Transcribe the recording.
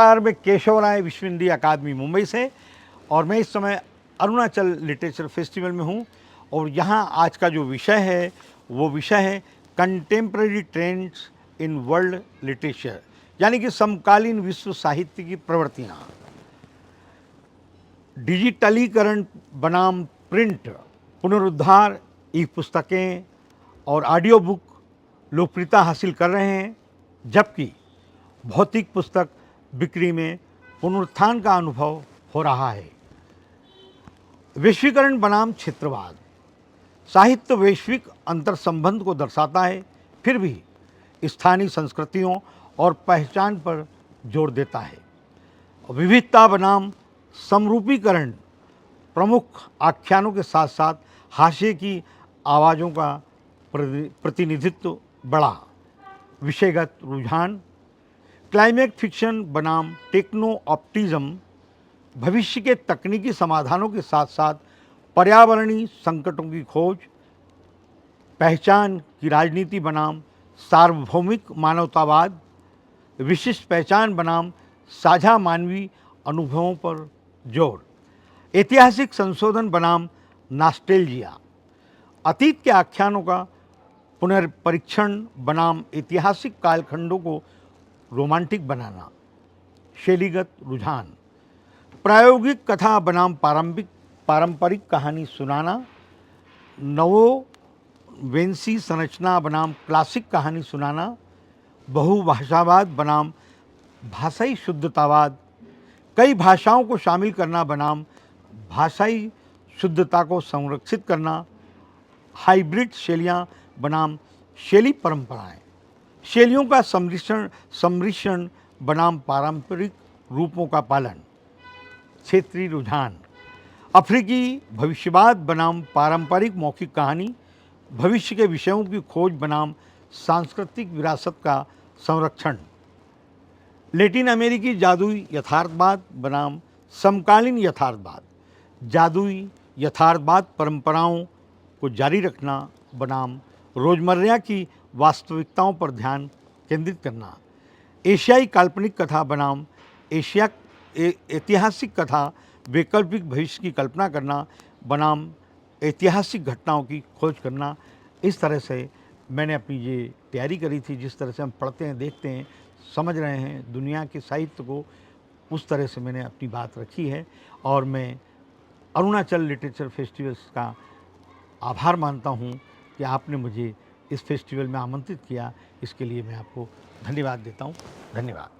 मैं केशव राय विश्व हिंदी अकादमी मुंबई से और मैं इस समय अरुणाचल लिटरेचर फेस्टिवल में हूँ और यहाँ आज का जो विषय है वो विषय है contemporary trends in world literature, यानी कि समकालीन विश्व साहित्य की प्रवृत्तियाँ। डिजिटलीकरण बनाम प्रिंट, पुनरुद्धार, ई पुस्तकें और ऑडियो बुक लोकप्रियता हासिल कर रहे हैं, जबकि भौतिक पुस्तक बिक्री में पुनरुत्थान का अनुभव हो रहा है। वैश्वीकरण बनाम क्षेत्रवाद, साहित्य वैश्विक अंतर संबंध को दर्शाता है, फिर भी स्थानीय संस्कृतियों और पहचान पर जोर देता है। विविधता बनाम समरूपीकरण, प्रमुख आख्यानों के साथ साथ हाशिए की आवाज़ों का प्रतिनिधित्व बढ़ा। विषयगत रुझान, क्लाइमेट फिक्शन बनाम टेक्नो ऑप्टिज्म, भविष्य के तकनीकी समाधानों के साथ साथ पर्यावरणीय संकटों की खोज। पहचान की राजनीति बनाम सार्वभौमिक मानवतावाद, विशिष्ट पहचान बनाम साझा मानवीय अनुभवों पर जोर। ऐतिहासिक संशोधन बनाम नॉस्टैल्जिया, अतीत के आख्यानों का पुनर्परीक्षण बनाम ऐतिहासिक कालखंडों को रोमांटिक बनाना। शैलीगत रुझान, प्रायोगिक कथा बनाम पारंपरिक कहानी सुनाना। नवोवेंसी संरचना बनाम क्लासिक कहानी सुनाना। बहुभाषावाद बनाम भाषाई शुद्धतावाद, कई भाषाओं को शामिल करना बनाम भाषाई शुद्धता को संरक्षित करना। हाइब्रिड शैलियाँ बनाम शैली परंपराएं, शैलियों का सम्मिश्रण बनाम पारंपरिक रूपों का पालन। क्षेत्रीय रुझान, अफ्रीकी भविष्यवाद बनाम पारंपरिक मौखिक कहानी, भविष्य के विषयों की खोज बनाम सांस्कृतिक विरासत का संरक्षण। लैटिन अमेरिकी जादुई यथार्थवाद बनाम समकालीन यथार्थवाद, जादुई यथार्थवाद परंपराओं को जारी रखना बनाम रोजमर्रा की वास्तविकताओं पर ध्यान केंद्रित करना। एशियाई काल्पनिक कथा बनाम ऐतिहासिक कथा, वैकल्पिक भविष्य की कल्पना करना बनाम ऐतिहासिक घटनाओं की खोज करना। इस तरह से मैंने अपनी ये तैयारी करी थी। जिस तरह से हम पढ़ते हैं, देखते हैं, समझ रहे हैं दुनिया के साहित्य को, उस तरह से मैंने अपनी बात रखी है और मैं अरुणाचल लिटरेचर फेस्टिवल्स का आभार मानता हूँ कि आपने मुझे इस फेस्टिवल में आमंत्रित किया। इसके लिए मैं आपको धन्यवाद देता हूँ। धन्यवाद।